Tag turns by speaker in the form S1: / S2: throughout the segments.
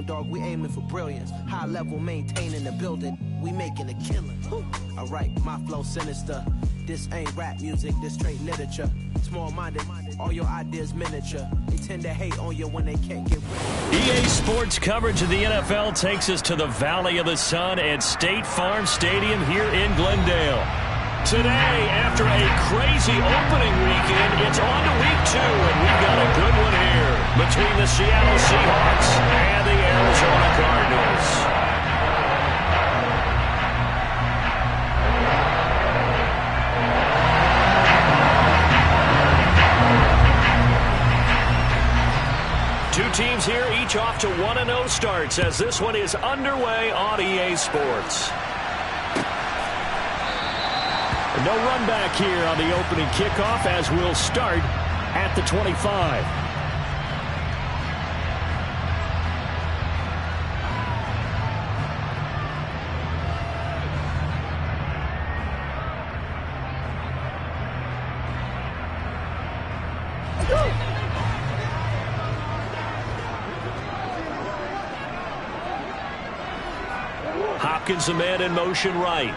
S1: Dog, we aiming for brilliance. High level maintaining the building. We making a killing. Alright, my flow sinister. This ain't rap music, this straight literature. Small-minded, all your ideas miniature. They tend to hate on you when they can't get rid.
S2: EA Sports coverage of the NFL takes us to the Valley of the Sun at State Farm Stadium here in Glendale. Today, after a crazy opening weekend, it's on to week 2, and we've got a good one here between the Seattle Seahawks and the Arizona Cardinals. Two teams here, each off to 1-0 starts as this one is underway on EA Sports. No run back here on the opening kickoff as we'll start at the 25. Hopkins, the man in motion right.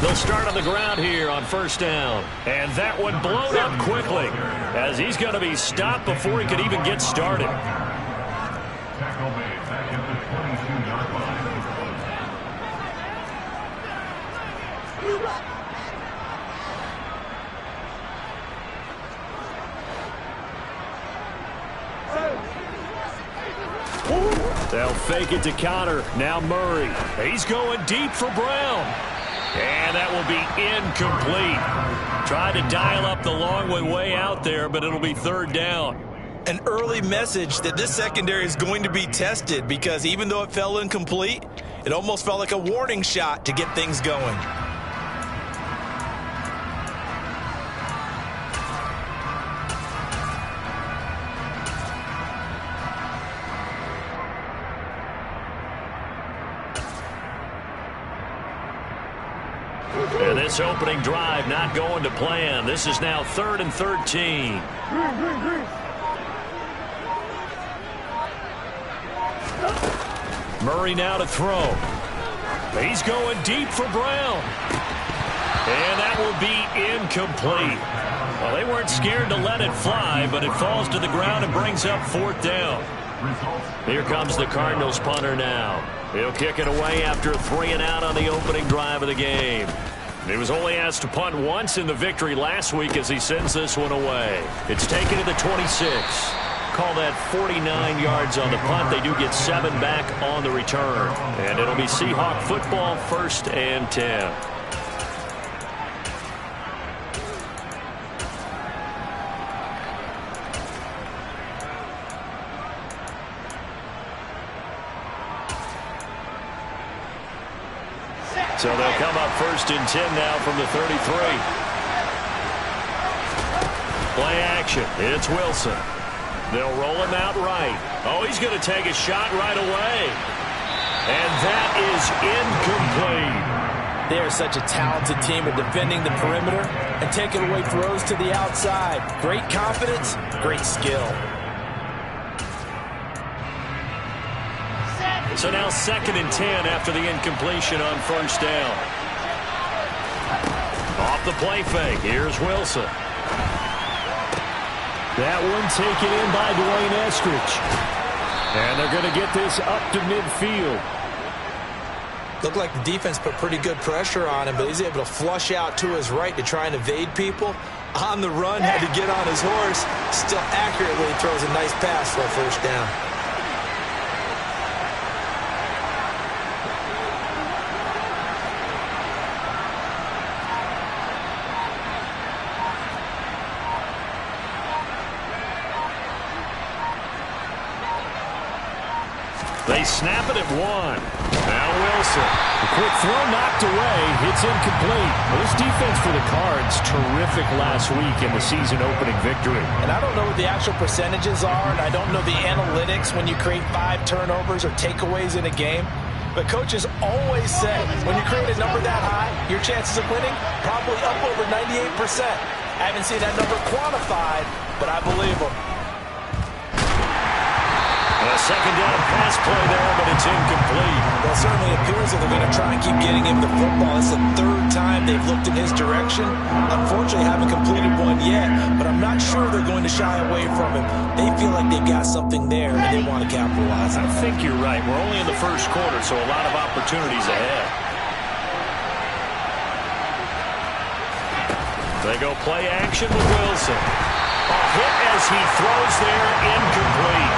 S2: They'll start on the ground here on first down. And that one blown up quickly as he's going to be stopped before he could even get started.
S3: Tackle made back at the 22-yard line.
S2: They'll fake it to counter. Now Murray. He's going deep for Brown. And that will be incomplete. Tried to dial up the long way out there, but it'll be third down.
S4: An early message that this secondary is going to be tested because even though it fell incomplete, it almost felt like a warning shot to get things going.
S2: And this opening drive not going to plan. This is now 3rd and 13. Murray now to throw. He's going deep for Brown. And that will be incomplete. Well, they weren't scared to let it fly, but it falls to the ground and brings up 4th down. Here comes the Cardinals punter now. He'll kick it away after a 3-and-out on the opening drive of the game. He was only asked to punt once in the victory last week as he sends this one away. It's taken to the 26. Call that 49 yards on the punt. They do get 7 back on the return. And it'll be Seahawk football, 1st and 10. So they'll come up 1st and 10 now from the 33. Play action. It's Wilson. They'll roll him out right. Oh, he's going to take a shot right away. And that is incomplete.
S4: They are such a talented team at defending the perimeter and taking away throws to the outside. Great confidence, great skill.
S2: So now 2nd and 10 after the incompletion on 1st down. Off the play fake. Here's Wilson. That one taken in by Dwayne Eskridge. And they're going to get this up to midfield.
S4: Looked like the defense put pretty good pressure on him, but he's able to flush out to his right to try and evade people. On the run, had to get on his horse. Still accurately throws a nice pass for a 1st down.
S2: They snap it at 1. Now Wilson. The quick throw knocked away. It's incomplete. Well, this defense for the Cards, terrific last week in the season opening victory.
S4: And I don't know what the actual percentages are, and I don't know the analytics when you create 5 turnovers or takeaways in a game. But coaches always say when you create a number that high, your chances of winning probably up over 98%. I haven't seen that number quantified, but I believe him.
S2: A second down pass play there, but it's incomplete.
S4: Well, it certainly appears that they're going to try and keep getting him the football. It's the third time they've looked in his direction. Unfortunately, haven't completed one yet, but I'm not sure they're going to shy away from him. They feel like they've got something there, and they want to capitalize on it.
S2: I think you're right. We're only in the first quarter, so a lot of opportunities ahead. They go play action with Wilson. A hit as he throws there, incomplete.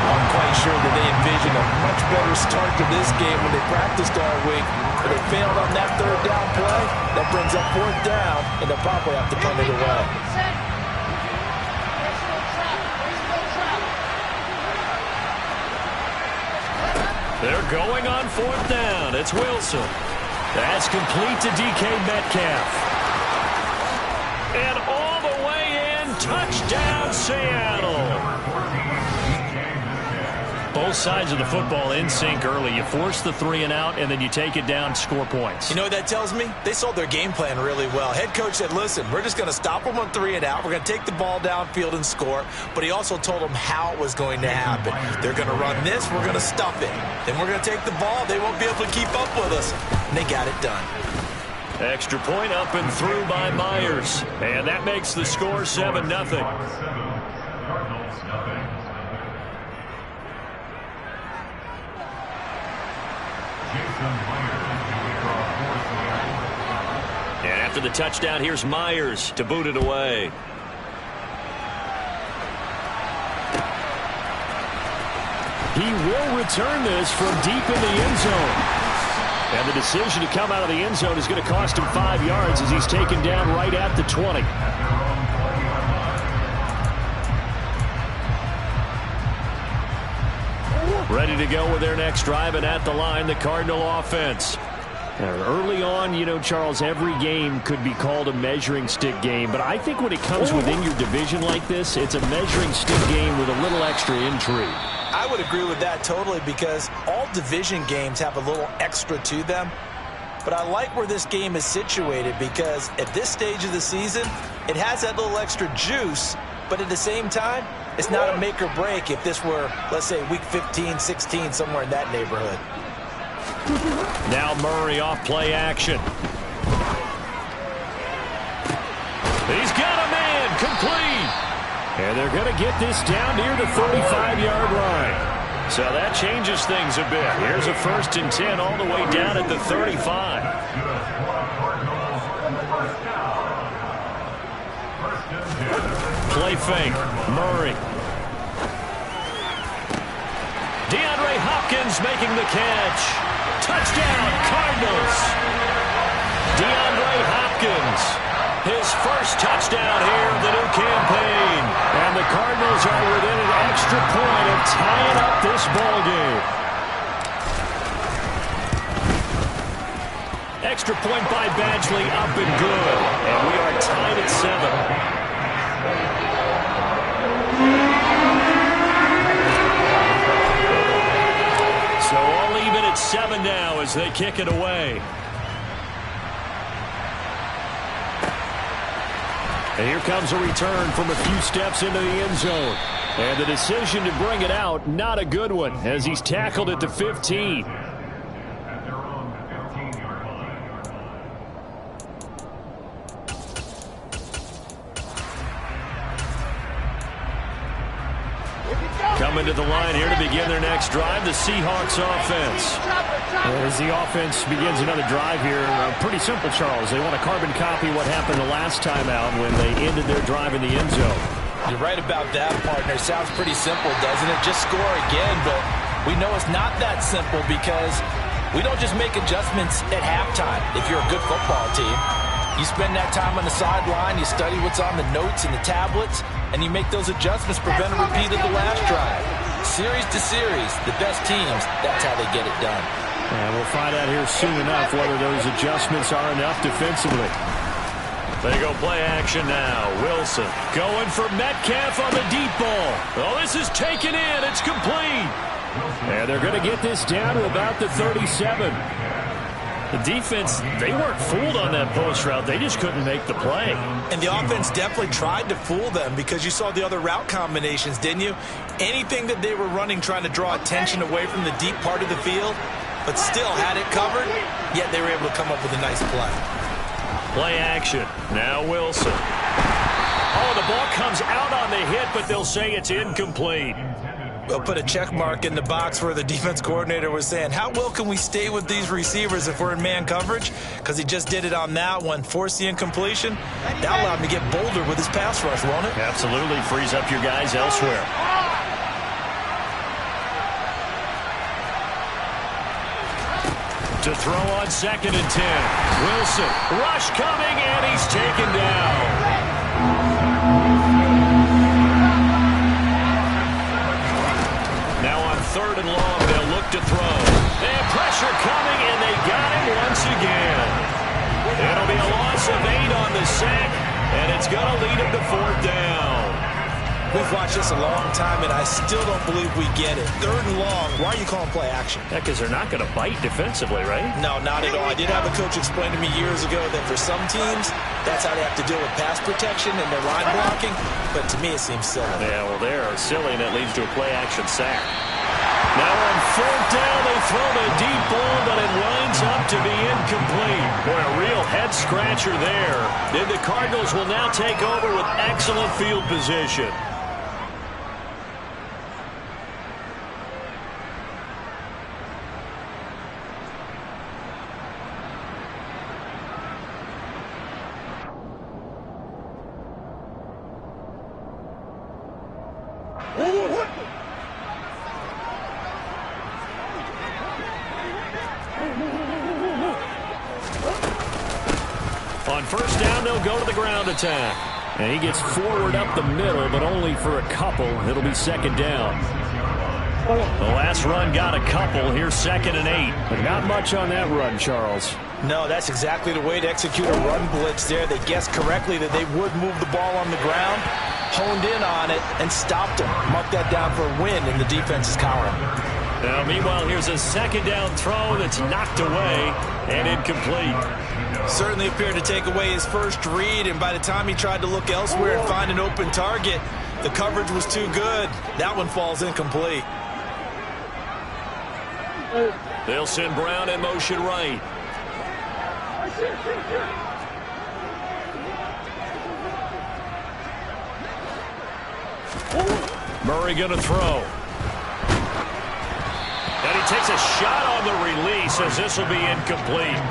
S4: I'm quite sure that they envisioned a much better start to this game when they practiced all week. But they failed on that third down play. That brings up fourth down, and they'll probably have to punt it away.
S2: They're going on fourth down. It's Wilson. That's complete to DK Metcalf. And all the way in, touchdown Seattle. Both sides of the football in sync early. You force the 3 and out, and then you take it down, score points.
S4: You know what that tells me? They sold their game plan really well. Head coach said, listen, we're just going to stop them on 3 and out. We're going to take the ball downfield and score. But he also told them how it was going to happen. They're going to run this. We're going to stuff it. Then we're going to take the ball. They won't be able to keep up with us. And they got it done.
S2: Extra point up and through by Myers. And that makes the score 7-0. And after the touchdown, here's Myers to boot it away. He will return this from deep in the end zone. And the decision to come out of the end zone is going to cost him 5 yards as he's taken down right at the 20. Ready to go with their next drive, and at the line, the Cardinal offense. Early on, you know, Charles, every game could be called a measuring stick game, but I think when it comes within your division like this, it's a measuring stick game with a little extra intrigue.
S4: I would agree with that totally, because all division games have a little extra to them. But I like where this game is situated, because at this stage of the season, it has that little extra juice, but at the same time, it's not a make or break if this were, let's say, week 15, 16, somewhere in that neighborhood.
S2: Now Murray off play action. He's got a man, complete. And they're going to get this down near the 35-yard line. So that changes things a bit. Here's a 1st and 10 all the way down at the 35. Play fake. Murray. DeAndre Hopkins making the catch. Touchdown, Cardinals. DeAndre Hopkins. His first touchdown here of the new campaign. And the Cardinals are within an extra point of tying up this ball game. Extra point by Badgley, up and good. And we are tied at 7. So all even at 7 now as they kick it away. And here comes a return from a few steps into the end zone. And the decision to bring it out, not a good one, as he's tackled at the 15. Coming to the line here to begin their next drive, the Seahawks offense. As the offense begins another drive here, pretty simple, Charles. They want to carbon copy what happened the last time out when they ended their drive in the end zone.
S4: You're right about that, partner. Sounds pretty simple, doesn't it? Just score again, but we know it's not that simple because we don't just make adjustments at halftime if you're a good football team. You spend that time on the sideline, you study what's on the notes and the tablets, and you make those adjustments, prevent a repeat of the last drive. Series to series, the best teams, that's how they get it done.
S2: And we'll find out here soon enough whether those adjustments are enough defensively. They go play action now. Wilson going for Metcalf on the deep ball. Oh, this is taken in. It's complete. And they're going to get this down to about the 37. The defense, they weren't fooled on that post route. They just couldn't make the play.
S4: And the offense definitely tried to fool them because you saw the other route combinations, didn't you? Anything that they were running trying to draw attention away from the deep part of the field, but still had it covered, yet they were able to come up with a nice play.
S2: Play action. Now Wilson. Oh, the ball comes out on the hit, but they'll say it's incomplete.
S4: We'll put a check mark in the box where the defense coordinator was saying, how well can we stay with these receivers if we're in man coverage? Because he just did it on that one, forced the incompletion. That allowed him to get bolder with his pass rush, won't it?
S2: Absolutely. Frees up your guys elsewhere. To throw on 2nd and 10. Wilson. Rush coming, and he's taken down. Now on 3rd and long, they'll look to throw. And pressure coming, and they got him once again. It'll be a loss of 8 on the sack, and it's going to lead him to 4th down.
S4: We've watched this a long time, and I still don't believe we get it. 3rd and long, why are you calling play action?
S2: Yeah, because they're not going to bite defensively, right?
S4: No, not at all. I did have a coach explain to me years ago that for some teams, that's how they have to deal with pass protection and their line blocking, but to me it seems silly.
S2: Yeah, well, they're silly, and that leads to a play-action sack. Now on 4th down, they throw the deep ball, but it winds up to be incomplete. Boy, a real head-scratcher there. Then the Cardinals will now take over with excellent field position. On 1st down, they'll go to the ground attack. And he gets forward up the middle, but only for a couple. It'll be 2nd down. The last run got a couple. Here's 2nd and 8. But not much on that run, Charles.
S4: No, that's exactly the way to execute a run blitz there. They guessed correctly that they would move the ball on the ground, honed in on it, and stopped them. Mark that down for a win, and the defense is cowering.
S2: Now, meanwhile, here's a 2nd down throw that's knocked away and incomplete.
S4: Certainly appeared to take away his first read, and by the time he tried to look elsewhere and find an open target, the coverage was too good. That one falls incomplete.
S2: They'll send Brown in motion right. Murray going to throw. And he takes a shot on the release as this will be incomplete.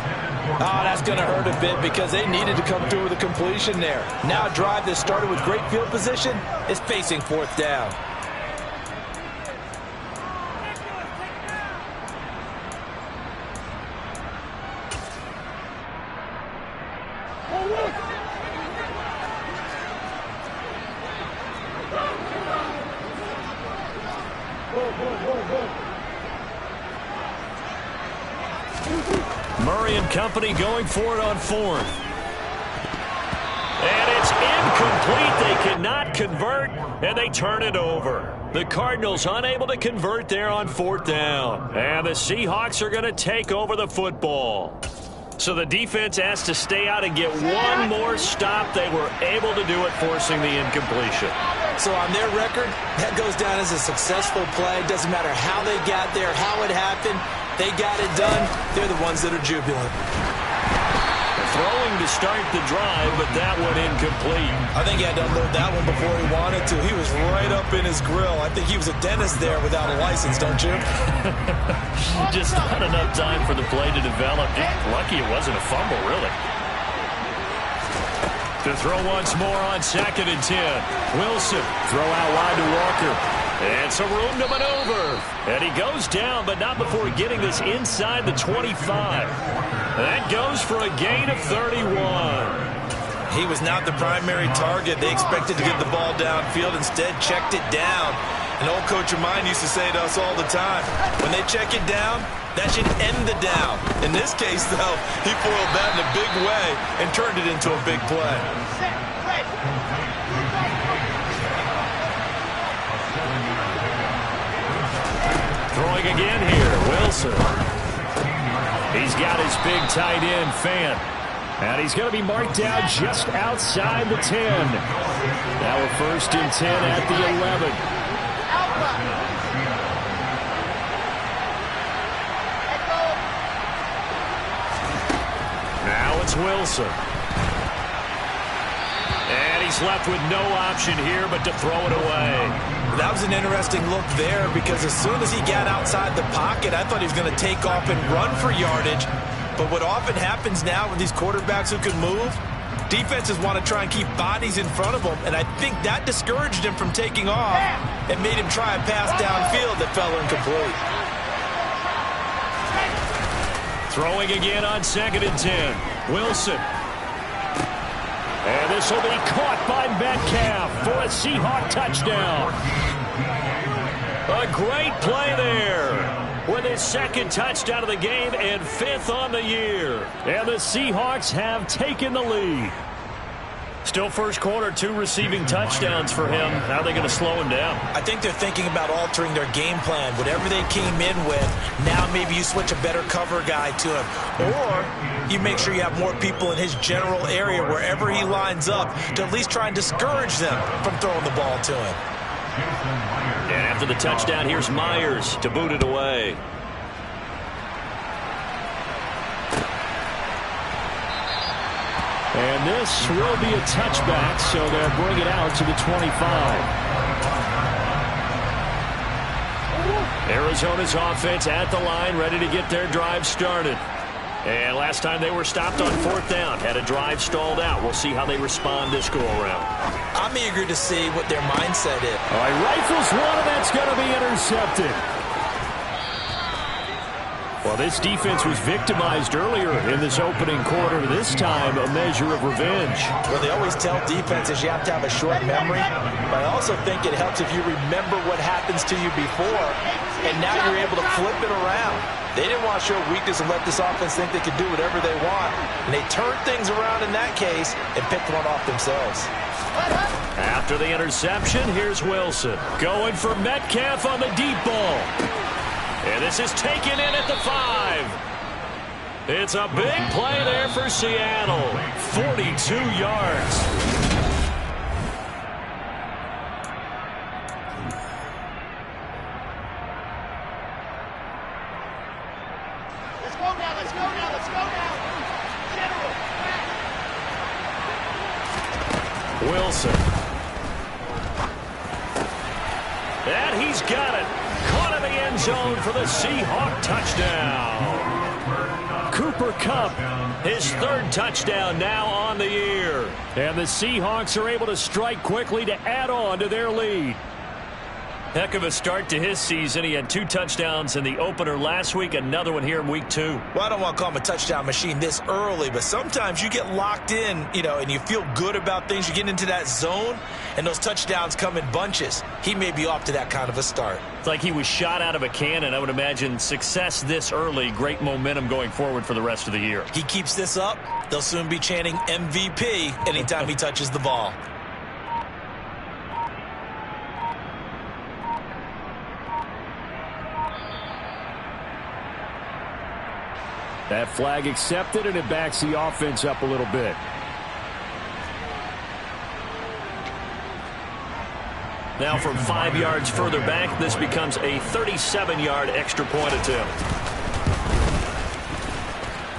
S4: Oh, that's going to hurt a bit because they needed to come through with a completion there. Now a drive that started with great field position is facing 4th down.
S2: Murray and company going for it on 4th. And it's incomplete. They cannot convert, and they turn it over. The Cardinals unable to convert there on 4th down. And the Seahawks are going to take over the football. So the defense has to stay out and get one more stop. They were able to do it, forcing the incompletion.
S4: So on their record, that goes down as a successful play. Doesn't matter how they got there, how it happened. They got it done. They're the ones that are jubilant.
S2: Throwing to start the drive, but that one incomplete.
S4: I think he had to unload that one before he wanted to. He was right up in his grill. I think he was a dentist there without a license, don't you?
S2: Just not enough time for the play to develop. Lucky it wasn't a fumble, really. To throw once more on 2nd and 10. Wilson, throw out wide to Walker. And some room to maneuver. And he goes down, but not before getting this inside the 25. That goes for a gain of 31.
S4: He was not the primary target. They expected to get the ball downfield. Instead, checked it down. An old coach of mine used to say to us all the time, when they check it down, that should end the down. In this case, though, he foiled that in a big way and turned it into a big play.
S2: Throwing again here, Wilson. He's got his big tight end, Fan. And he's going to be marked down just outside the 10. Now a 1st and 10 at the 11. Now it's Wilson. And he's left with no option here but to throw it away.
S4: That was an interesting look there because as soon as he got outside the pocket, I thought he was going to take off and run for yardage. But what often happens now with these quarterbacks who can move, defenses want to try and keep bodies in front of them, and I think that discouraged him from taking off and made him try a pass downfield that fell incomplete.
S2: Throwing again on 2nd and 10. Wilson. And this will be caught by Metcalf for a Seahawk touchdown. A great play there with his 2nd touchdown of the game and 5th on the year. And the Seahawks have taken the lead. Still first quarter, 2 receiving touchdowns for him. How are they going to slow him down?
S4: I think they're thinking about altering their game plan. Whatever they came in with, now maybe you switch a better cover guy to him. Or you make sure you have more people in his general area wherever he lines up to at least try and discourage them from throwing the ball to him.
S2: And after the touchdown, here's Myers to boot it away. And this will be a touchback, so they'll bring it out to the 25. Arizona's offense at the line, ready to get their drive started. And last time they were stopped on 4th down, had a drive stalled out. We'll see how they respond this go-around.
S4: I'm eager to see what their mindset is.
S2: All right, rifles one, and that's going to be intercepted. Well, this defense was victimized earlier in this opening quarter. This time, a measure of revenge.
S4: Well, they always tell defenses you have to have a short memory, but I also think it helps if you remember what happens to you before, and now you're able to flip it around. They didn't want to show weakness and let this offense think they could do whatever they want, and they turned things around in that case and picked one off themselves.
S2: After the interception, here's Wilson. Going for Metcalf on the deep ball. And this is taken in at the 5. It's a big play there for Seattle. 42 yards.
S5: Let's go now, let's go now, let's go now. General.
S2: Wilson. And he's got it. Caught in the end zone for the Seahawk touchdown. Cooper Kupp, his 3rd touchdown now on the year. And the Seahawks are able to strike quickly to add on to their lead. Heck of a start to his season. He had 2 touchdowns in the opener last week, another one here in week 2.
S4: Well, I don't want to call him a touchdown machine this early, but sometimes you get locked in, and you feel good about things. You get into that zone, and those touchdowns come in bunches. He may be off to that kind of a start.
S2: It's like he was shot out of a cannon. I would imagine success this early, great momentum going forward for the rest of the year.
S4: He keeps this up, they'll soon be chanting MVP anytime he touches the ball.
S2: That flag accepted, and it backs the offense up a little bit. Now from 5 yards further back, this becomes a 37-yard extra point attempt.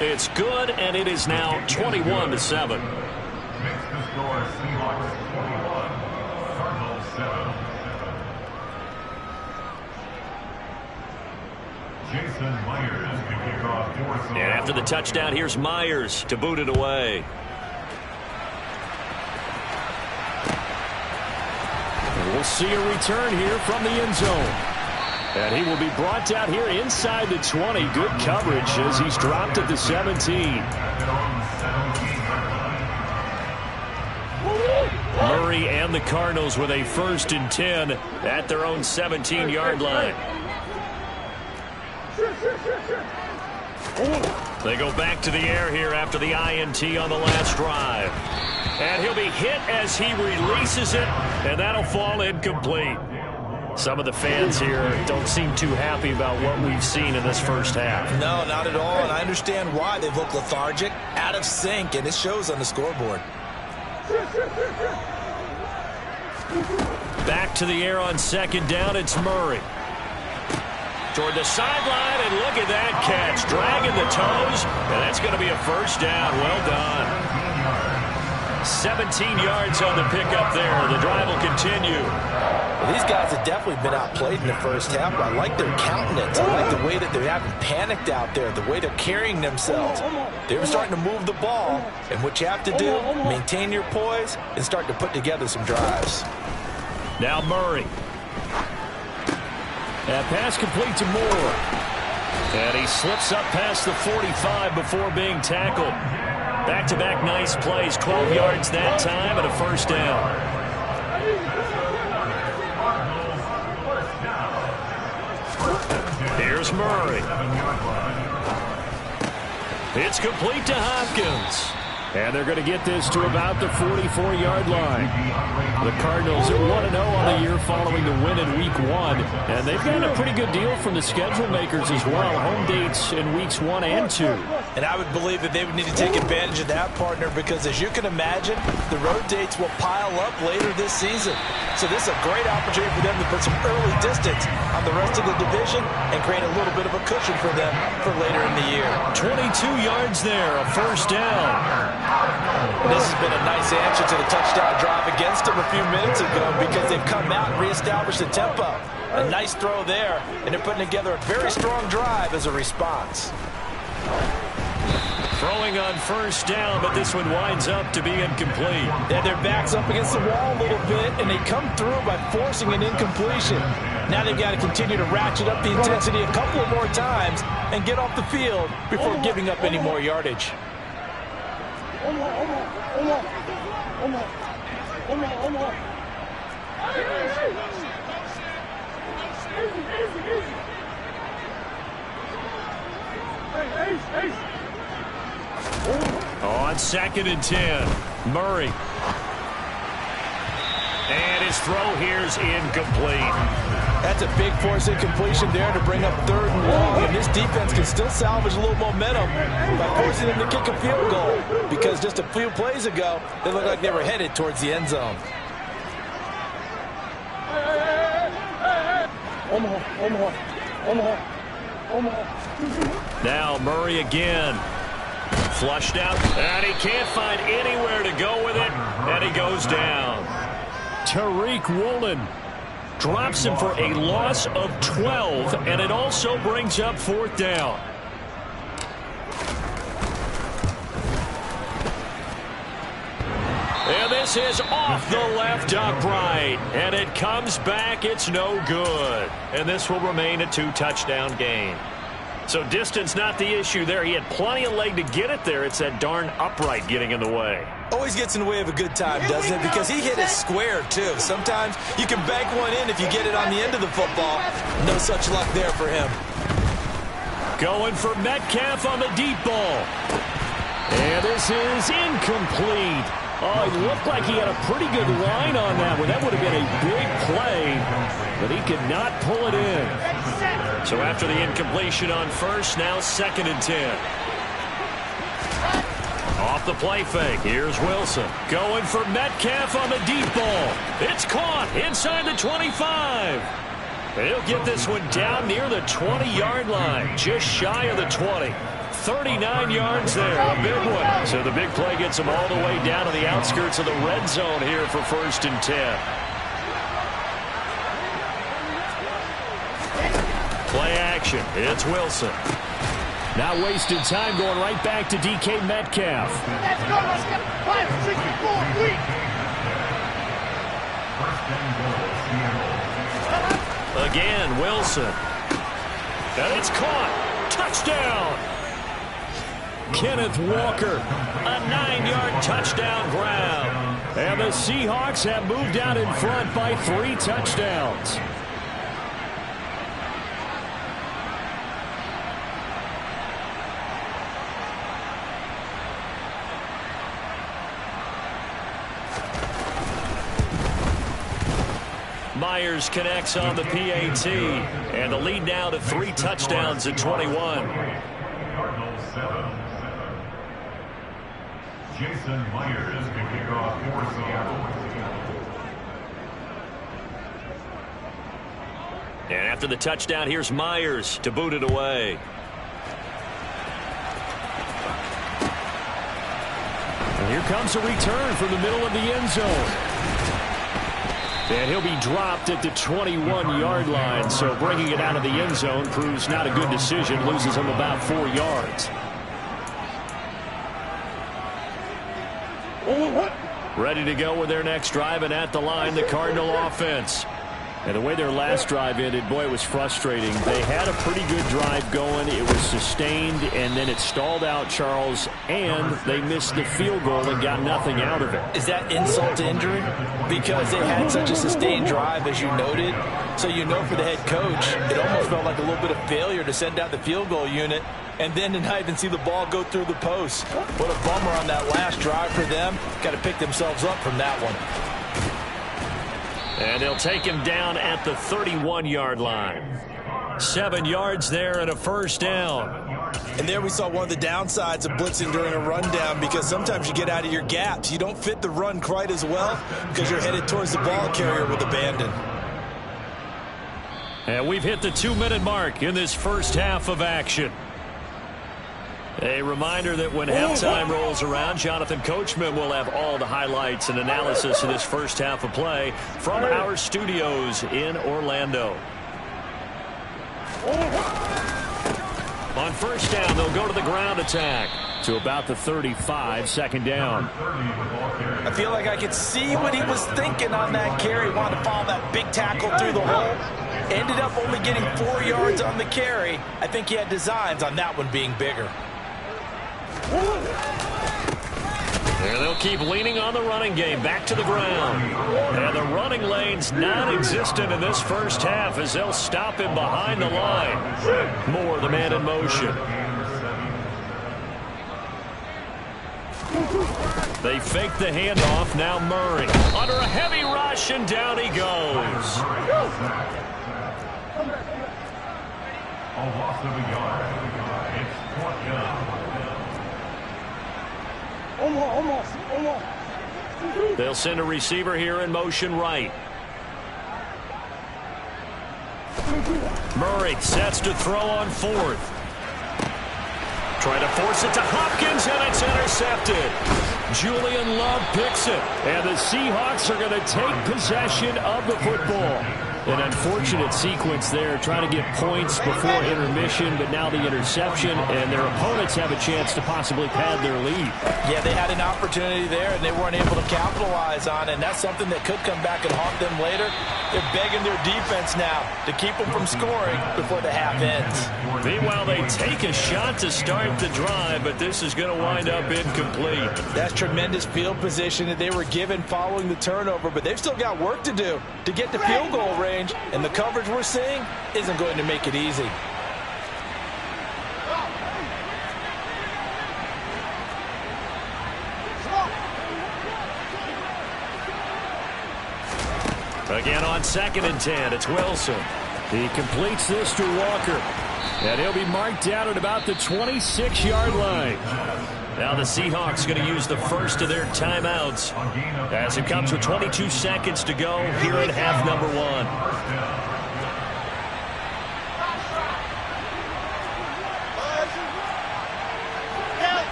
S2: It's good, and it is now 21-7.
S3: Makes the score Seahawks 21, Cardinals 7. Jason Myers can kick off for Seahawks.
S2: And after the touchdown, here's Myers to boot it away. And we'll see a return here from the end zone. And he will be brought down here inside the 20. Good coverage as he's dropped at the 17. Murray and the Cardinals with a 1st and 10 at their own 17-yard line. They go back to the air here after the INT on the last drive. And he'll be hit as he releases it, and that'll fall incomplete. Some of the fans here don't seem too happy about what we've seen in this first half.
S4: No, not at all, and I understand why. They've looked lethargic, out of sync, and it shows on the scoreboard.
S2: Back to the air on second down, it's Murray. Toward the sideline, and look at that catch. Dragging the toes, and that's going to be a first down. Well done. 17 yards on the pickup there. The drive will continue.
S4: Well, these guys have definitely been outplayed in the first half, but I like their countenance. I like the way that they haven't panicked out there, the way they're carrying themselves. They're starting to move the ball, and what you have to do, maintain your poise and start to put together some drives.
S2: Now Murray. That pass complete to Moore. And he slips up past the 45 before being tackled. Back-to-back nice plays, 12 yards that time and a first down. Here's Murray. It's complete to Hopkins. And they're going to get this to about the 44-yard line. The Cardinals are 1-0 on the year following the win in Week 1. And they've gotten a pretty good deal from the schedule makers as well. Home dates in Weeks 1 and 2.
S4: And I would believe that they would need to take advantage of that, partner, because as you can imagine, the road dates will pile up later this season. So this is a great opportunity for them to put some early distance on the rest of the division and create a little bit of a cushion for them for later in the year.
S2: 22 yards there, a first down.
S4: This has been a nice answer to the touchdown drive against them a few minutes ago because they've come out and reestablished the tempo. A nice throw there, and they're putting together a very strong drive as a response.
S2: Throwing on first down, but this one winds up to be incomplete.
S4: Yeah, their back's up against the wall a little bit, and they come through by forcing an incompletion. Now they've got to continue to ratchet up the intensity a couple of more times and get off the field before giving up any more yardage.
S2: On second and 10, Murray. And his throw here's incomplete.
S4: That's a big force incompletion there to bring up third and long. And this defense can still salvage a little momentum by forcing them to kick a field goal. Because just a few plays ago, they looked like they were headed towards the end zone.
S2: Now Murray again. Flushed out, and he can't find anywhere to go with it, and he goes down. Tariq Woolen drops him for a loss of 12, and it also brings up fourth down. And this is off the left upright, and it comes back. It's no good. And this will remain a two-touchdown game. So distance not the issue there. He had plenty of leg to get it there. It's that darn upright getting in the way.
S4: Always gets in the way of a good time, doesn't it? Because he hit it square, too. Sometimes you can bank one in if you get it on the end of the football. No such luck there for him.
S2: Going for Metcalf on the deep ball. And this is incomplete. Oh, it looked like he had a pretty good line on that one. That would have been a big play, but he could not pull it in. So after the incompletion on first, now second and 10. Off the play fake, here's Wilson. Going for Metcalf on the deep ball. It's caught inside the 25. He'll get this one down near the 20-yard line, just shy of the 20. 39 yards there, a big one. So the big play gets him all the way down to the outskirts of the red zone here for first and 10. Play action, it's Wilson. Not wasting time, going right back to DK Metcalf.
S5: Let's go, let's get fire, 64, weak.
S2: Again, Wilson. And it's caught. Touchdown. Kenneth Walker, a 9-yard touchdown grab. And the Seahawks have moved out in front by 3 touchdowns. Myers connects on the PAT. And the lead now to 3 touchdowns at 21.
S3: Cardinals 7. Jason Myers to kick off for Seattle.
S2: And after the touchdown, here's Myers to boot it away.
S6: And here comes a return from the middle of the end zone. And he'll be dropped at the 21-yard line. So bringing it out of the end zone proves not a good decision. Loses him about 4 yards.
S2: Ready to go with their next drive, and at the line, the Cardinal offense.
S6: And the way their last drive ended, boy, it was frustrating. They had a pretty good drive going. It was sustained, and then it stalled out, Charles, and they missed the field goal and got nothing out of it.
S4: Is that insult to injury? Because they had such a sustained drive, as you noted. So you know for the head coach, it almost felt like a little bit of failure to send out the field goal unit and then to not even see the ball go through the post. What a bummer on that last drive for them. Got to pick themselves up from that one.
S2: And they'll take him down at the 31-yard line. 7 yards there and a first down.
S4: And there we saw one of the downsides of blitzing during a rundown, because sometimes you get out of your gaps. You don't fit the run quite as well because you're headed towards the ball carrier with abandon.
S2: And we've hit the 2-minute mark in this first half of action. A reminder that when halftime rolls around, Jonathan Coachman will have all the highlights and analysis of this first half of play from our studios in Orlando. On first down, they'll go to the ground attack
S6: To about the 35, second down.
S4: I feel like I could see what he was thinking on that carry. Wanted to follow that big tackle through the hole. Ended up only getting 4 yards on the carry. I think he had designs on that one being bigger.
S2: And they'll keep leaning on the running game. Back to the ground. And the running lane's non-existent in this first half as they'll stop him behind the line. Moore, the man in motion. They fake the handoff. Now Murray. Under a heavy rush, and down he goes.
S3: A loss of a yard. It's 4th down.
S2: They'll send a receiver here in motion right. Murray sets to throw on 4th. Trying to force it to Hopkins, and it's intercepted. Julian Love picks it. And the Seahawks are going to take possession of the football. An unfortunate sequence there, trying to get points before intermission, but now the interception, and their opponents have a chance to possibly pad their lead.
S4: Yeah, they had an opportunity there, and they weren't able to capitalize on it, and that's something that could come back and haunt them later. They're begging their defense now to keep them from scoring before the half ends.
S2: Meanwhile, they take a shot to start the drive, but this is going to wind up incomplete.
S4: That's tremendous field position that they were given following the turnover, but they've still got work to do to get to field goal range, and the coverage we're seeing isn't going to make it easy.
S2: Again on 2nd and 10, it's Wilson.
S6: He completes this to Walker. And he'll be marked down at about the 26-yard line.
S2: Now the Seahawks going to use the first of their timeouts as it comes with 22 seconds to go here in half number 1.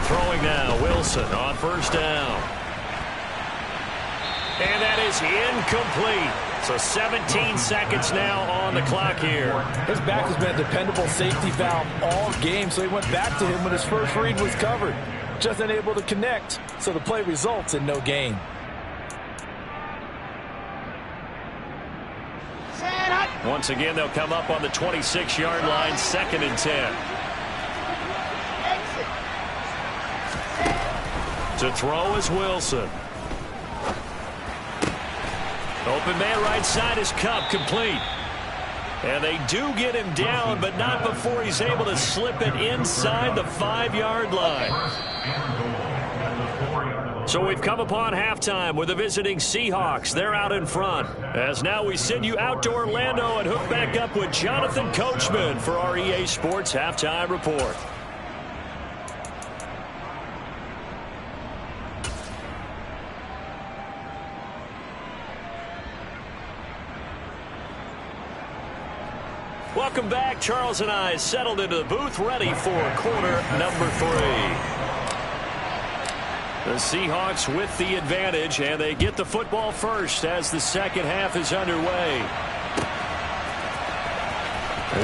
S2: Throwing now, Wilson on 1st down. And that is incomplete. So 17 seconds now on the clock here.
S4: His back has been a dependable safety valve all game, so he went back to him when his first read was covered. Just unable to connect, so the play results in no gain.
S2: Once again, they'll come up on the 26-yard line, 2nd and 10. To throw is Wilson. Open man right side is Cup, complete. And they do get him down, but not before he's able to slip it inside the 5-yard line. So we've come upon halftime with the visiting Seahawks. They're out in front. As now we send you out to Orlando and hook back up with Jonathan Coachman for our EA Sports Halftime Report. Welcome back. Charles and I settled into the booth, ready for quarter number 3. The Seahawks with the advantage, and they get the football first as the second half is underway.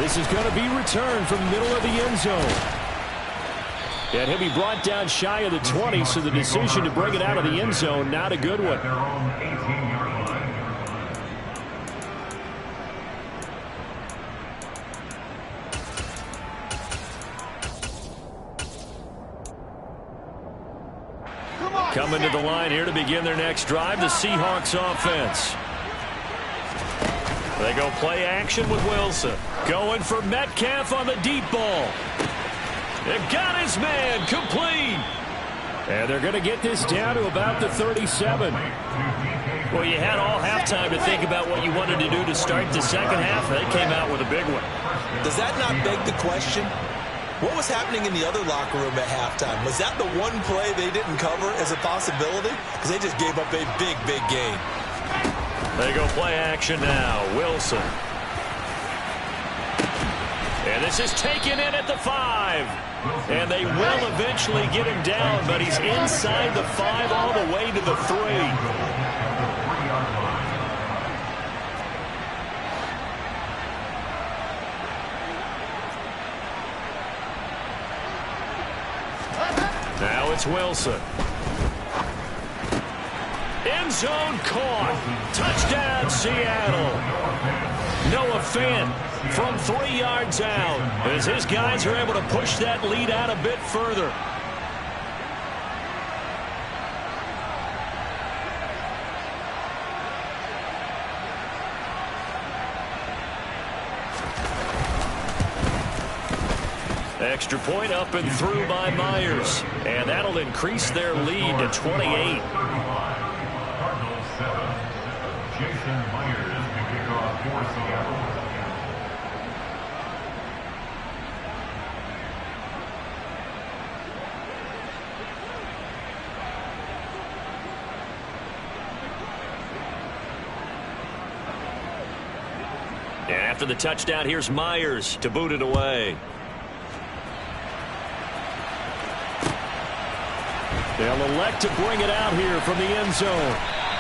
S6: This is going to be returned from the middle of the end zone. And he'll be brought down shy of the 20, so the decision to bring it out of the end zone, not a good one.
S2: Coming to the line here to begin their next drive, the Seahawks offense. They go play action with Wilson. Going for Metcalf on the deep ball. They've got his man complete.
S6: And they're going to get this down to about the 37.
S2: Well, you had all halftime to think about what you wanted to do to start the second half. They came out with a big one.
S4: Does that not beg the question? What was happening in the other locker room at halftime? Was that the one play they didn't cover as a possibility? Because they just gave up a big, big gain.
S2: They go play action now. Wilson. And this is taken in at the 5. And they will eventually get him down, but he's inside the 5 all the way to the 3. Now it's Wilson. End zone caught. Touchdown, Seattle. Noah Fant from 3 yards out as his guys are able to push that lead out a bit further. Extra point up and through by Myers. And that'll increase their lead to 28.
S3: Cardinals 7. Jason Myers can kick off for Seattle.
S2: And after the touchdown, here's Myers to boot it away.
S6: They'll elect to bring it out here from the end zone.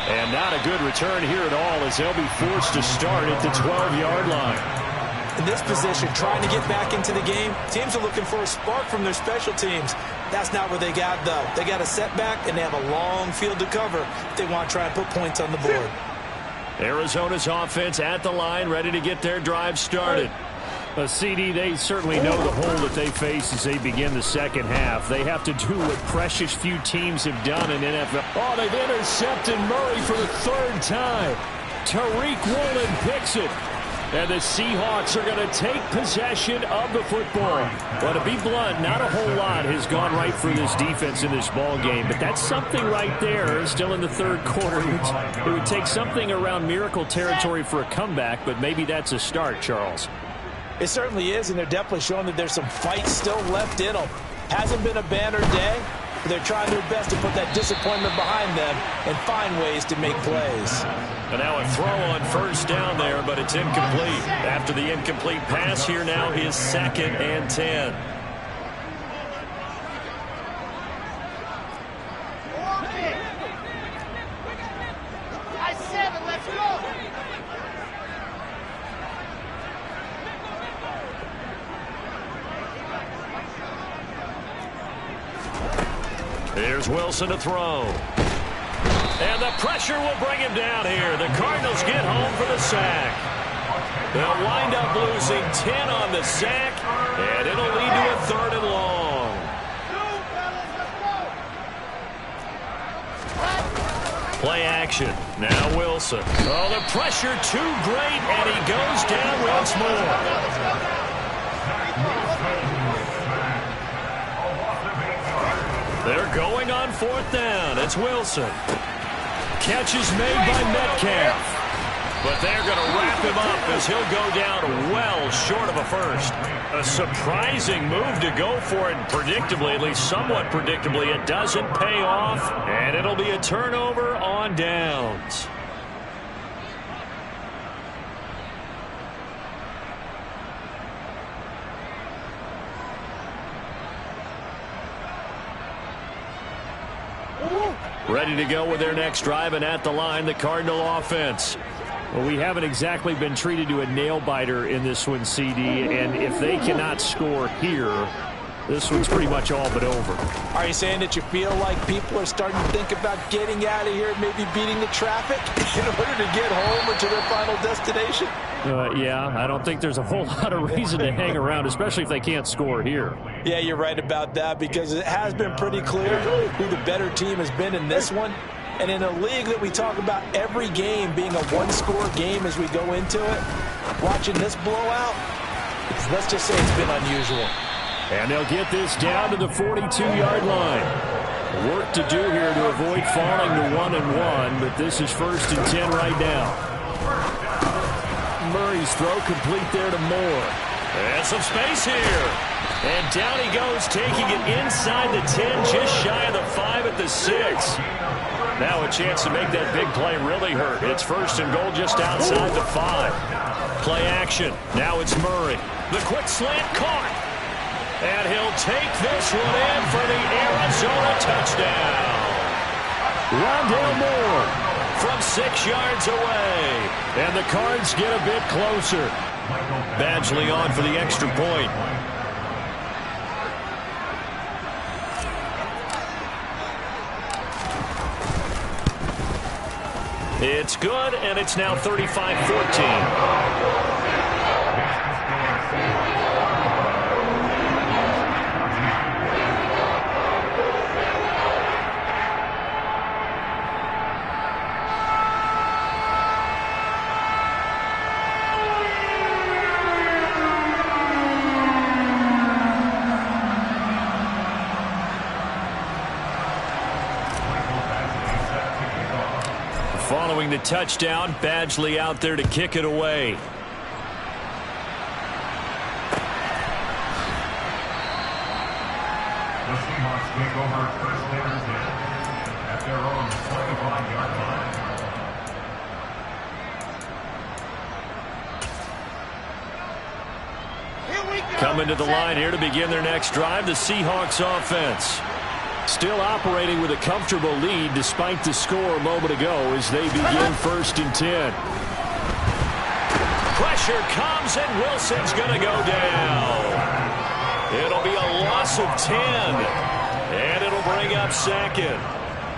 S6: And not a good return here at all as they'll be forced to start at the 12-yard line.
S4: In this position, trying to get back into the game, teams are looking for a spark from their special teams. That's not what they got, though. They got a setback, and they have a long field to cover if they want to try and put points on the board.
S2: Arizona's offense at the line, ready to get their drive started.
S6: CD, they certainly know the hole that they face as they begin the second half. They have to do what precious few teams have done in NFL. Oh, they've intercepted Murray for the 3rd time. Tariq Woolen picks it. And the Seahawks are going to take possession of the football. Well, to be blunt, not a whole lot has gone right for this defense in this ball game, but that's something right there. Still in the 3rd quarter. It would take something around miracle territory for a comeback, but maybe that's a start, Charles.
S4: It certainly is, and they're definitely showing that there's some fight still left in them. Hasn't been a banner day, but they're trying their best to put that disappointment behind them and find ways to make plays.
S2: And now a throw on first down there, but it's incomplete. After the incomplete pass, here now is 2nd and 10. Here's Wilson to throw. And the pressure will bring him down here. The Cardinals get home for the sack. They'll wind up losing 10 on the sack, and it'll lead to a 3rd and long. Play action. Now Wilson. Oh, the pressure too great, and he goes down once more. They're going on 4th down. It's Wilson. Catch is made by Metcalf. But they're going to wrap him up as he'll go down well short of a first. A surprising move to go for it. Predictably, at least somewhat predictably, it doesn't pay off. And it'll be a turnover on downs.
S6: Ready to go with their next drive, and at the line, the Cardinal offense. Well, we haven't exactly been treated to a nail-biter in this one, CD, and if they cannot score here, this one's pretty much all but over.
S4: Are you saying that you feel like people are starting to think about getting out of here, maybe beating the traffic in order to get home or to their final destination?
S6: Yeah, I don't think there's a whole lot of reason to hang around, especially if they can't score here.
S4: Yeah, you're right about that, because it has been pretty clear who the better team has been in this one. And in a league that we talk about every game being a one-score game as we go into it, watching this blowout, let's just say it's been unusual.
S6: And they'll get this down to the 42-yard line. Work to do here to avoid falling to 1-1, but this is 1st and 10 right now. Murray's throw complete there to Moore.
S2: And some space here. And down he goes, taking it inside the 10, just shy of the 5 at the 6. Now a chance to make that big play really hurt. It's 1st and goal just outside the 5. Play action. Now it's Murray. The quick slant caught. And he'll take this one in for the Arizona touchdown.
S6: Rondale Moore
S2: from 6 yards away.
S6: And the Cards get a bit closer.
S2: Badgley on for the extra point. It's good, and it's now 35-14. Following the touchdown, Badgley out there to kick it away.
S3: The Seahawks take over 1st and 10 at their own 25-yard line.
S2: Coming to the line here to begin their next drive, the Seahawks offense. Still operating with a comfortable lead despite the score a moment ago as they begin 1st and 10. Pressure comes and Wilson's going to go down. It'll be a loss of 10. And it'll bring up 2nd.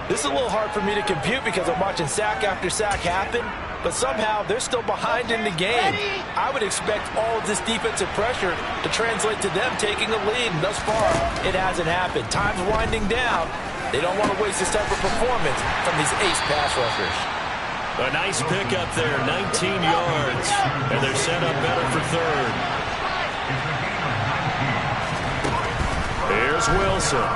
S4: This is a little hard for me to compute because I'm watching sack after sack happen, but somehow they're still behind in the game. I would expect all of this defensive pressure to translate to them taking a lead, and thus far, it hasn't happened. Time's winding down. They don't want to waste this type of performance from these ace pass rushers.
S2: A nice pickup there, 19 yards, and they're set up better for 3rd. Here's Wilson.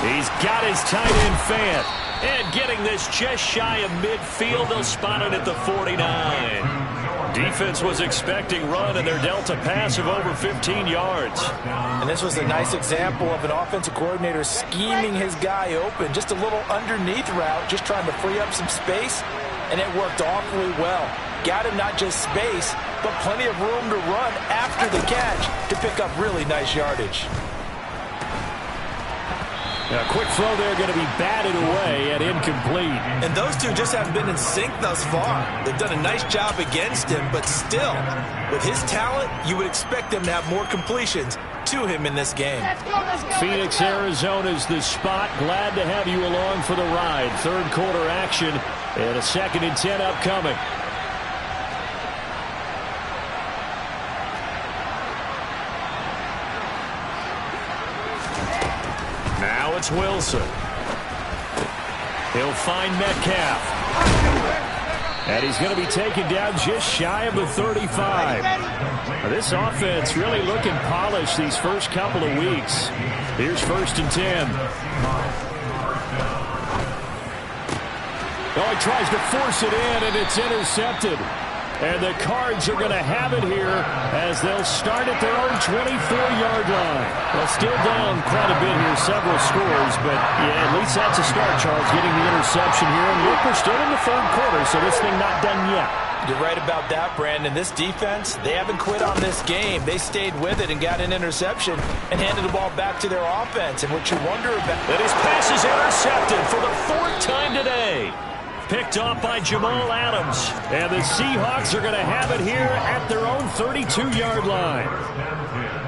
S2: He's got his tight end Fant. And getting this just shy of midfield, they'll spot it at the 49. Defense was expecting run, and they're dealt a pass of over 15 yards.
S4: And this was a nice example of an offensive coordinator scheming his guy open. Just a little underneath route, just trying to free up some space, and it worked awfully well. Got him not just space, but plenty of room to run after the catch to pick up really nice yardage.
S6: A quick throw there going to be batted away and incomplete.
S4: And those two just haven't been in sync thus far. They've done a nice job against him, but still, with his talent, you would expect them to have more completions to him in this game.
S5: Let's go,
S6: Phoenix, Arizona's the spot. Glad to have you along for the ride. 3rd quarter action and a 2nd and 10 upcoming.
S2: Now it's Wilson. He'll find Metcalf.
S6: And he's going to be taken down just shy of the 35. Now, this offense really looking polished these first couple of weeks. Here's 1st and 10. Oh, he tries to force it in, and it's intercepted. And the Cards are going to have it here as they'll start at their own 24-yard line. Well, still down quite a bit here, several scores, but yeah, at least that's a start, Charles, getting the interception here. And look, we're still in the 3rd quarter, so this thing not done yet.
S4: You're right about that, Brandon. This defense, they haven't quit on this game. They stayed with it and got an interception and handed the ball back to their offense. And what you wonder about...
S2: And his pass is intercepted for the 4th time today. Picked off by Jamal Adams. And the Seahawks are going to have it here at their own 32-yard line.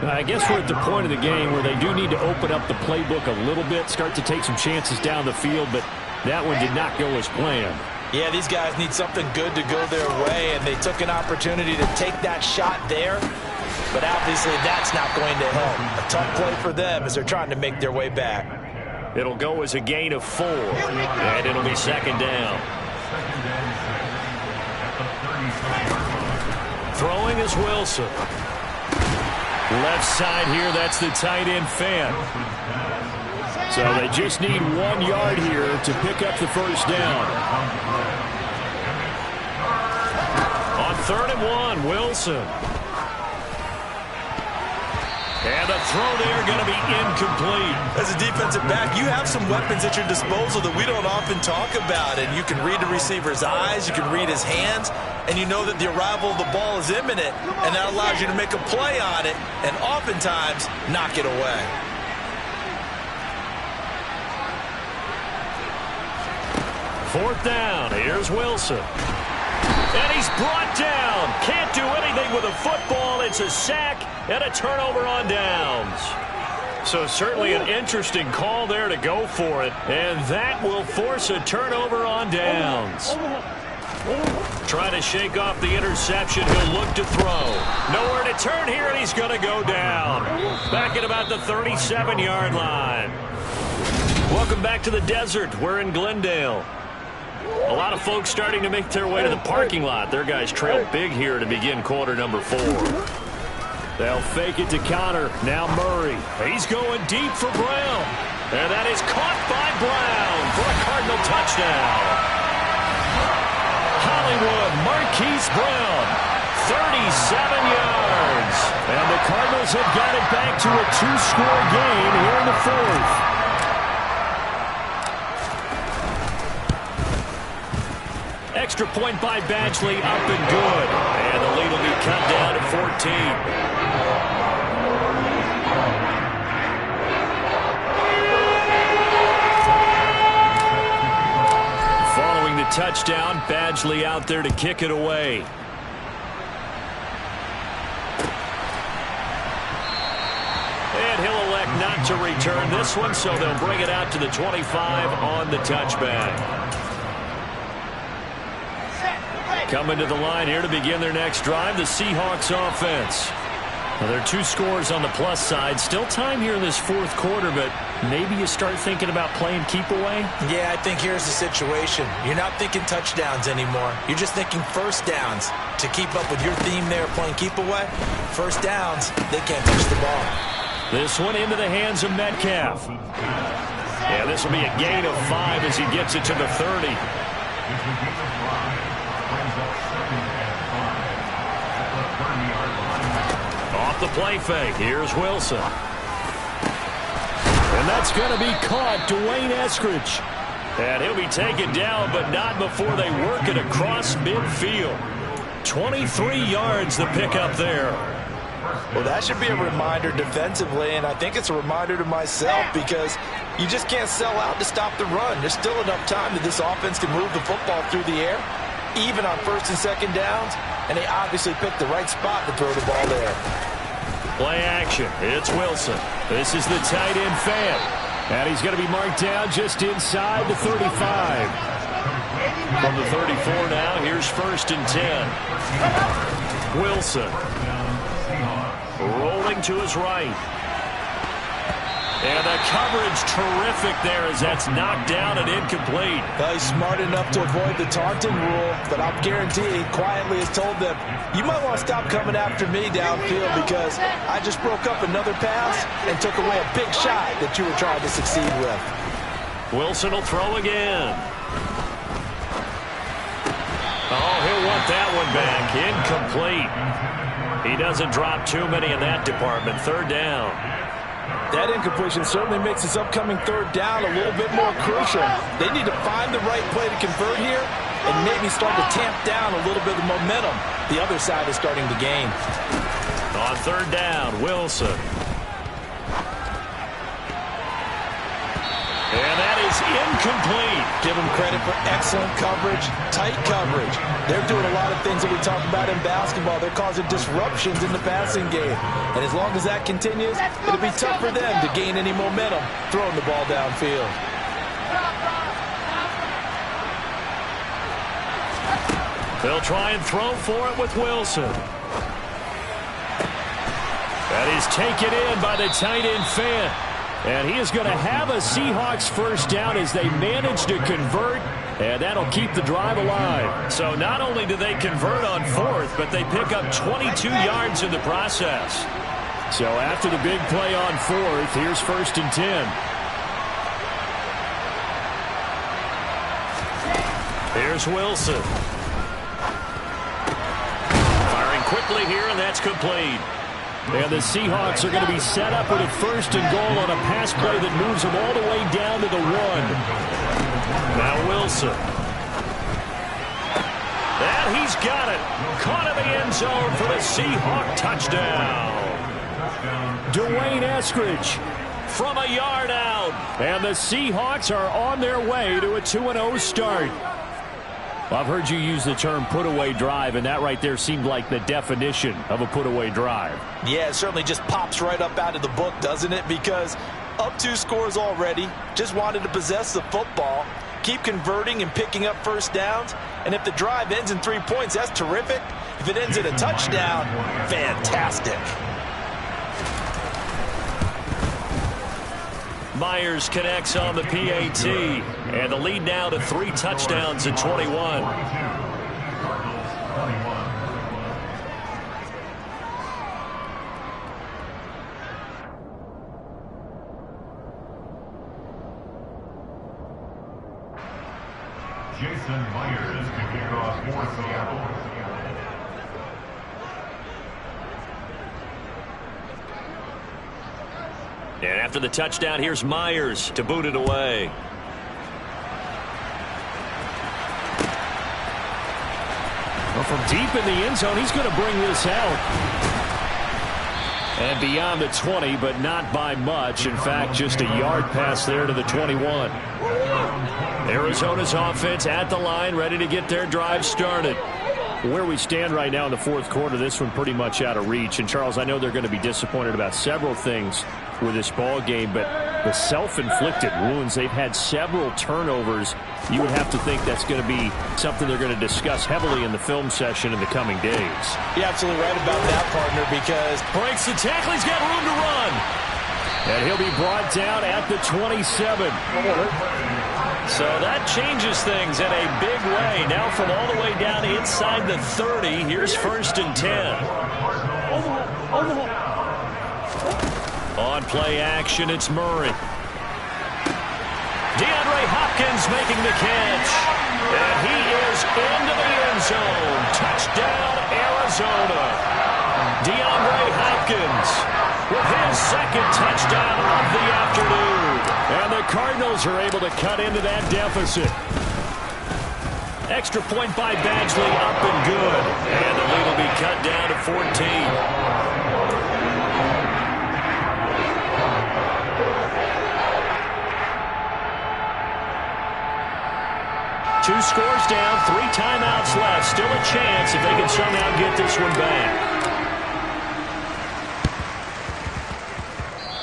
S2: I guess we're at the point of the game where they do need to open up the playbook a little bit, start to take some chances down the field, but that one did not go as planned.
S4: Yeah, these guys need something good to go their way, and they took an opportunity to take that shot there, but obviously that's not going to help. A tough play for them as they're trying to make their way back.
S2: It'll go as a gain of 4, and it'll be 2nd down. Throwing is Wilson. Left side here, that's the tight end fan. So they just need 1 yard here to pick up the 1st down. On 3rd and 1, Wilson. And the throw there going to be incomplete.
S4: As a defensive back, you have some weapons at your disposal that we don't often talk about. And you can read the receiver's eyes, you can read his hands, and you know that the arrival of the ball is imminent, and that allows you to make a play on it and oftentimes knock it away.
S2: Fourth down. Here's Wilson. And he's brought down. Can't do anything with a football. It's a sack and a turnover on downs. So certainly an interesting call there to go for it. And that will force a turnover on downs. Trying to shake off the interception. He'll look to throw. Nowhere to turn here, and he's going to go down. Back at about the 37-yard line. Welcome back to the desert. We're in Glendale. A lot of folks starting to make their way to the parking lot. Their guys trail big here to begin quarter number 4. They'll fake it to Connor. Now Murray. He's going deep for Brown. And that is caught by Brown for a Cardinal touchdown. Hollywood Marquise Brown, 37 yards. And the Cardinals have got it back to a 2-score game here in the 4th. Extra point by Badgley, up and good. And the lead will be cut down to 14. Following the touchdown, Badgley out there to kick it away. And he'll elect not to return this one, so they'll bring it out to the 25 on the touchback. Coming to the line here to begin their next drive, the Seahawks offense. Well, there are 2 scores on the plus side. Still time here in this 4th quarter, but maybe you start thinking about playing keep away?
S4: Yeah, I think here's the situation. You're not thinking touchdowns anymore. You're just thinking 1st downs. To keep up with your theme there, playing keep away, 1st downs, they can't touch the ball.
S2: This one into the hands of Metcalf. Yeah, this will be a gain of 5 as he gets it to the 30. Off the play fake. Here's Wilson. And that's going to be caught. Dwayne Eskridge. And he'll be taken down, but not before they work it across midfield. 23 yards the pickup there.
S4: Well, that should be a reminder defensively, and I think it's a reminder to myself because you just can't sell out to stop the run. There's still enough time that this offense can move the football through the air, even on 1st and 2nd downs, and they obviously picked the right spot to throw the ball there.
S2: Play action. It's Wilson. This is the tight end fan. And he's going to be marked down just inside the 35. From the 34 now, here's 1st and 10. Wilson. Rolling to his right. And the coverage terrific there as that's knocked down and incomplete.
S4: Well, he's smart enough to avoid the taunting rule, but I'm guaranteeing he quietly has told them, you might want to stop coming after me downfield because I just broke up another pass and took away a big shot that you were trying to succeed with.
S2: Wilson will throw again. Oh, he'll want that one back. Incomplete. He doesn't drop too many in that department. Third down.
S4: That incompletion certainly makes this upcoming third down a little bit more crucial. They need to find the right play to convert here and maybe start to tamp down a little bit of momentum the other side is starting to gain.
S2: On third down, Wilson. And that is incomplete.
S4: Give them credit for excellent coverage, tight coverage. They're doing a lot of things that we talk about in basketball. They're causing disruptions in the passing game. And as long as that continues, it'll be tough for them to gain any momentum throwing the ball downfield.
S2: They'll try and throw for it with Wilson. That is taken in by the tight end Fant. And he is going to have a Seahawks first down as they manage to convert, and that'll keep the drive alive. So not only do they convert on fourth, but they pick up 22 yards in the process. So after the big play on fourth, here's 1st and 10. Here's Wilson. Firing quickly here, and that's complete. And the Seahawks are going to be set up with a 1st and goal on a pass play that moves them all the way down to the 1. Now Wilson. And he's got it. Caught in the end zone for the Seahawk touchdown. Dwayne Eskridge from a yard out. And the Seahawks are on their way to a 2-0 start. Well, I've heard you use the term put-away drive, and that right there seemed like the definition of a put-away drive.
S4: Yeah, it certainly just pops right up out of the book, doesn't it? Because up 2 scores already, just wanted to possess the football, keep converting and picking up first downs, and if the drive ends in 3 points, that's terrific. If it ends in a touchdown, fantastic.
S2: Myers connects on the PAT, and the lead now to 3 touchdowns at 21.
S3: Jason Myers to kick off for Seattle.
S2: And after the touchdown, here's Myers to boot it away. Well, from deep in the end zone, he's going to bring this out. And beyond the 20, but not by much. In fact, just a yard pass there to the 21. Arizona's offense at the line, ready to get their drive started. Where we stand right now in the 4th quarter, this one pretty much out of reach. And, Charles, I know they're going to be disappointed about several things with this ball game, but the self-inflicted wounds, they've had several turnovers. You would have to think that's going to be something they're going to discuss heavily in the film session in the coming days.
S4: You're absolutely right about that, partner, because
S2: breaks the tackle. He's got room to run. And he'll be brought down at the 27. So that changes things in a big way. Now from all the way down inside the 30, here's 1st and 10. On play action, it's Murray. DeAndre Hopkins making the catch. And he is into the end zone. Touchdown, Arizona. DeAndre Hopkins with his 2nd touchdown of the afternoon. And the Cardinals are able to cut into that deficit. Extra point by Badgley, up and good. And the lead will be cut down to 14. 2 scores down, 3 timeouts left. Still a chance if they can somehow get this one back.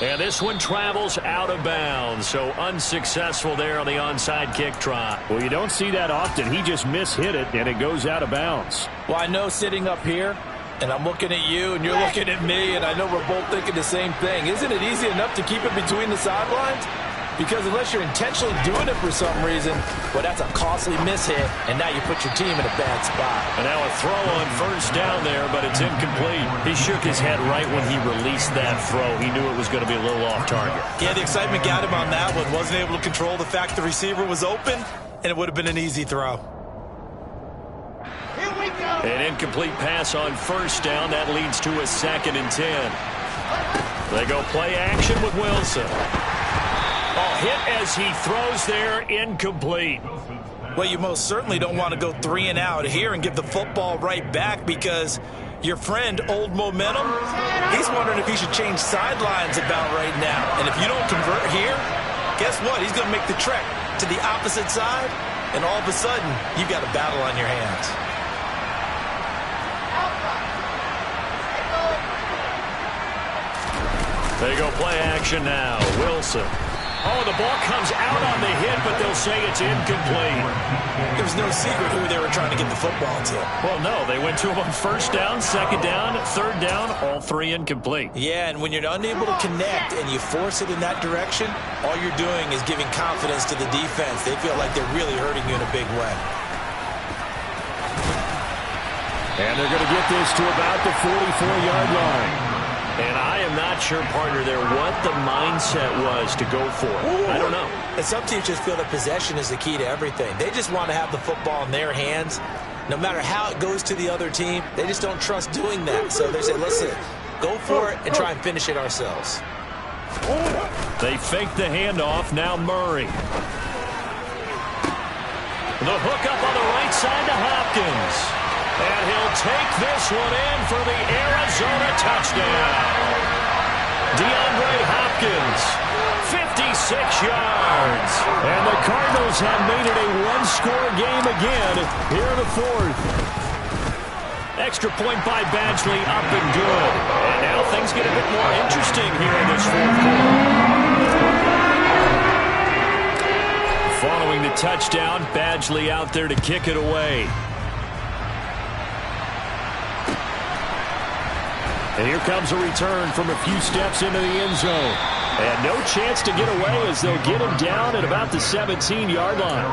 S2: And this one travels out of bounds, so unsuccessful there on the onside kick try.
S6: Well, you don't see that often. He just mishit it, and it goes out of bounds.
S4: Well, I know sitting up here, And I'm looking at you, and you're looking at me, and I know we're both thinking the same thing. Isn't it easy enough to keep it between the sidelines? Because unless you're intentionally doing it for some reason, well, that's a costly mishit, and now you put your team in a bad spot.
S2: And now a throw on first down there, but it's incomplete. He shook his head right when he released that throw. He knew it was going to be a little off target.
S4: Yeah, the excitement got him on that one. Wasn't able to control the fact the receiver was open, and it would have been an easy throw.
S5: Here we go.
S2: An incomplete pass on first down. That leads to a 2nd and 10. They go play action with Wilson. Oh, hit as he throws there, incomplete.
S4: Well, you most certainly don't want to go 3 and out here and give the football right back because your friend, Old Momentum, he's wondering if he should change sidelines about right now. And if you don't convert here, guess what? He's going to make the trek to the opposite side, and all of a sudden, you've got a battle on your hands.
S2: They go play action now. Wilson. Oh, the ball comes out on the hit, but they'll say it's incomplete.
S4: There was no secret who they were trying to get the football to.
S2: Well, no, they went to him on first down, 2nd down, 3rd down, all 3 incomplete.
S4: Yeah, and when you're unable to connect and you force it in that direction, all you're doing is giving confidence to the defense. They feel like they're really hurting you in a big way.
S2: And they're going to get this to about the 44-yard line. And I am not sure, partner, there what the mindset was to go for it. I don't know.
S4: And some teams just feel that possession is the key to everything. They just want to have the football in their hands. No matter how it goes to the other team, they just don't trust doing that. So they say, listen, go for it and try and finish it ourselves.
S2: They fake the handoff. Now Murray. The hook up on the right side to Hopkins. And he'll take this one in for the Arizona touchdown. DeAndre Hopkins, 56 yards. And the Cardinals have made it a one-score game again here in the 4th. Extra point by Badgley, up and good. And now things get a bit more interesting here in this 4th quarter. Following the touchdown, Badgley out there to kick it away. And here comes a return from a few steps into the end zone. And no chance to get away as they'll get him down at about the 17-yard line.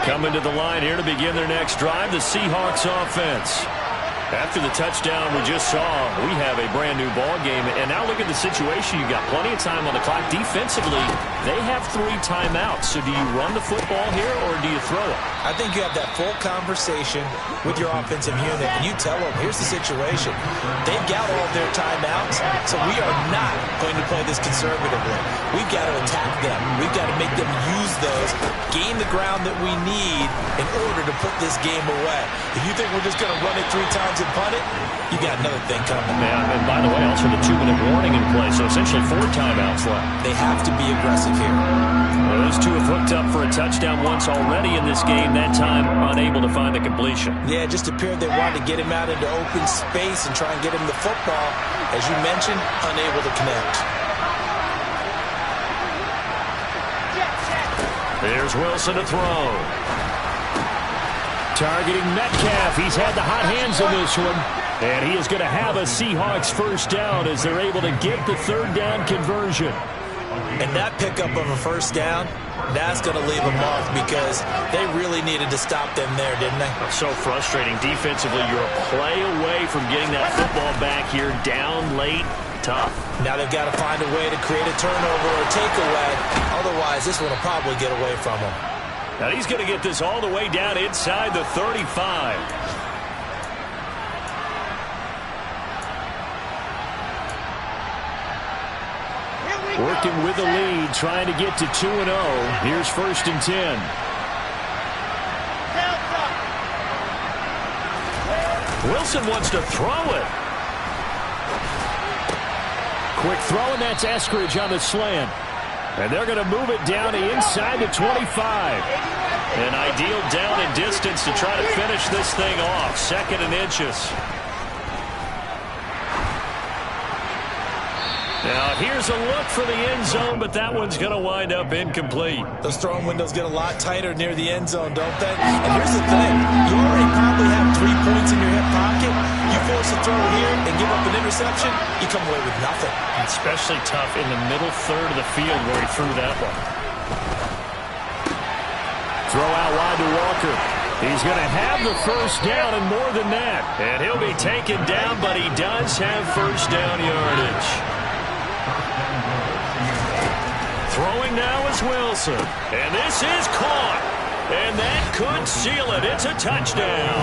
S2: Coming to the line here to begin their next drive, the Seahawks offense. After the touchdown we just saw, we have a brand-new ball game. And now look at the situation. You've got plenty of time on the clock. Defensively, they have 3 timeouts. So do you run the football here or do you throw it?
S4: I think you have that full conversation with your offensive unit, and you tell them, here's the situation. They've got all their timeouts, so we are not going to play this conservatively. We've got to attack them. We've got to make them use those, gain the ground that we need in order to put this game away. If you think we're just going to run it 3 times and punt it, you got another thing coming.
S2: Yeah, and by the way, also the 2-minute warning in play, so essentially 4 timeouts left.
S4: They have to be aggressive here.
S2: Well, those two have hooked up for a touchdown once already in this game, that time unable to find the completion.
S4: Yeah, it just appeared they wanted to get him out into open space and try and get him the football. As you mentioned, unable to connect.
S2: There's Wilson to throw. Targeting Metcalf. He's had the hot hands in this one. And he is going to have a Seahawks first down as they're able to get the 3rd down conversion.
S4: And that pickup of a first down, that's going to leave a mark because they really needed to stop them there, didn't they?
S2: So frustrating. Defensively, you're a play away from getting that football back here down late. Tough. Now they've got to find a way to create a turnover or a takeaway. Otherwise, this one will probably get away from them. Now he's going to get this all the way down inside the 35. Working with the lead, trying to get to 2-0. Here's 1st and 10. Wilson wants to throw it. Quick throw, and that's Eskridge on the slant. And they're going to move it down to inside the 25. An ideal down and distance to try to finish this thing off. 2nd and inches. Now, here's a look for the end zone, but that one's going to wind up incomplete.
S4: Those throwing windows get a lot tighter near the end zone, don't they? And here's the thing. You already probably have 3 points in your hip pocket. You force a throw here and give up an interception, you come away with nothing.
S2: Especially tough in the middle third of the field where he threw that one. Throw out wide to Walker. He's going to have the first down and more than that. And he'll be taken down, but he does have first down yardage. Throwing now is Wilson. And this is caught. And that could seal it. It's a touchdown.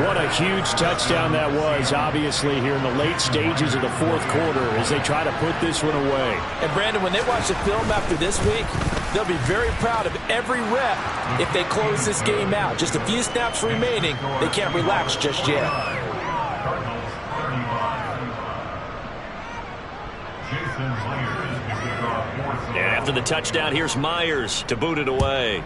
S2: What a huge touchdown that was, obviously, here in the late stages of the fourth quarter as they try to put this one away.
S4: And, Brandon, when they watch the film after this week, they'll be very proud of every rep if they close this game out. Just a few snaps remaining. They can't relax just yet.
S2: And after the touchdown, here's Myers to boot it away.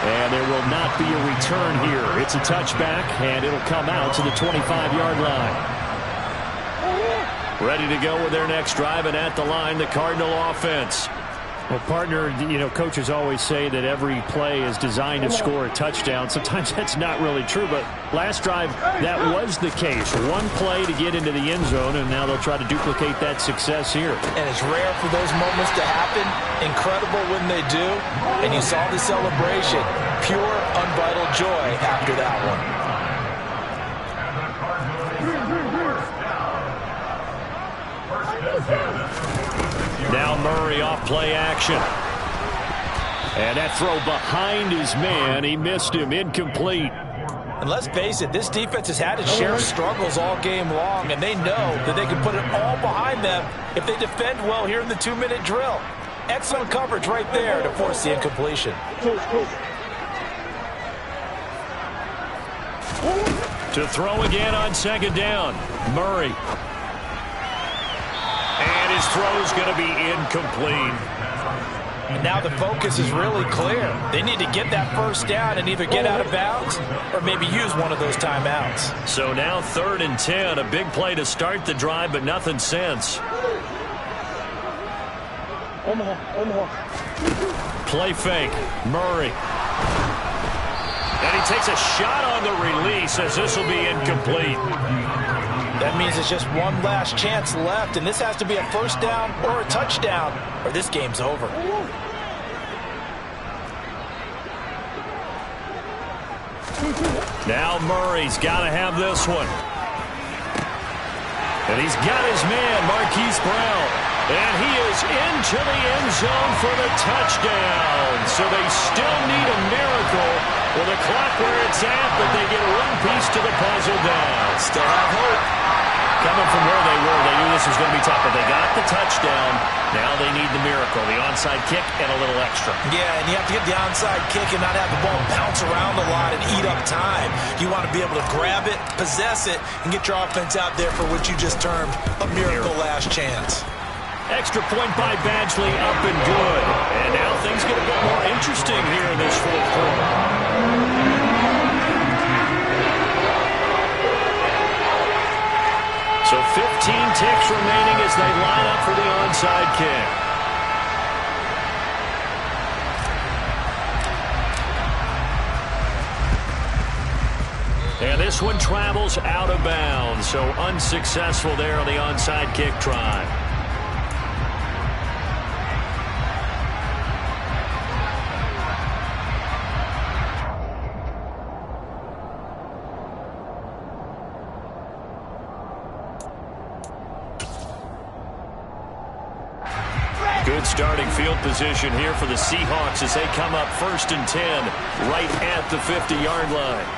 S6: And there will not be a return here. It's a touchback, and it'll come out to the 25-yard line.
S2: Ready to go with their next drive, and at the line, the Cardinal offense.
S6: Well, partner, coaches always say that every play is designed to score a touchdown. Sometimes that's not really true, but last drive, that was the case. One play to get into the end zone, and now they'll try to duplicate that success here.
S4: And it's rare for those moments to happen. Incredible when they do. And you saw the celebration. Pure, unbridled joy after that one.
S2: Now Murray off play action.
S6: And that throw behind his man, he missed him, incomplete.
S4: And let's face it, this defense has had its share of struggles all game long, and they know that they can put it all behind them if they defend well here in the 2-minute drill. Excellent coverage right there to force the incompletion.
S2: To throw again on second down, Murray. And his throw's going to be incomplete.
S4: And now the focus is really clear. They need to get that first down and either get out of bounds or maybe use one of those timeouts.
S2: So now 3rd and 10, a big play to start the drive, but nothing since. Play fake, Murray. And he takes a shot on the release as this will be incomplete.
S4: That means it's just one last chance left, and this has to be a first down or a touchdown, or this game's over.
S2: Now Murray's got to have this one. And he's got his man, Marquise Brown. And he is into the end zone for the touchdown. So they still need a miracle with the clock where it's at, but they get one piece to the puzzle down.
S4: Still have hope.
S2: Coming from where they were, they knew this was going to be tough, but they got the touchdown. Now they need the miracle, the onside kick and a little extra.
S4: Yeah, and you have to get the onside kick and not have the ball bounce around a lot and eat up time. You want to be able to grab it, possess it, and get your offense out there for what you just termed a miracle last chance.
S2: Extra point by Badgley, up and good. And now things get a bit more interesting here in this fourth quarter. So 15 ticks remaining as they line up for the onside kick. And this one travels out of bounds, so unsuccessful there on the onside kick try. Good starting field position here for the Seahawks as they come up 1st and 10 right at the 50-yard line.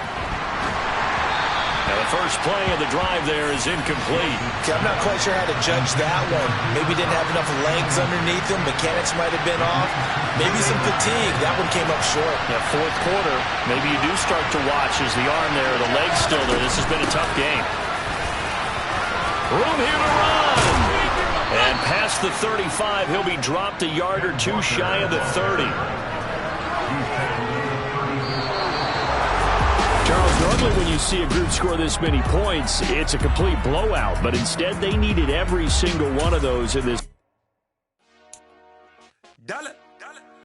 S2: Now the first play of the drive there is incomplete.
S4: Okay, I'm not quite sure how to judge that one. Maybe didn't have enough legs underneath him. Mechanics might have been off. Maybe some fatigue. That one came up short.
S2: Yeah, fourth quarter, maybe you do start to watch as the arm there, the leg's still there. This has been a tough game. Room here to run. And past the 35, he'll be dropped a yard or two shy of the 30.
S6: Charles, normally when you you see a group score this many points, it's a complete blowout. But instead, they needed every single one of those in this.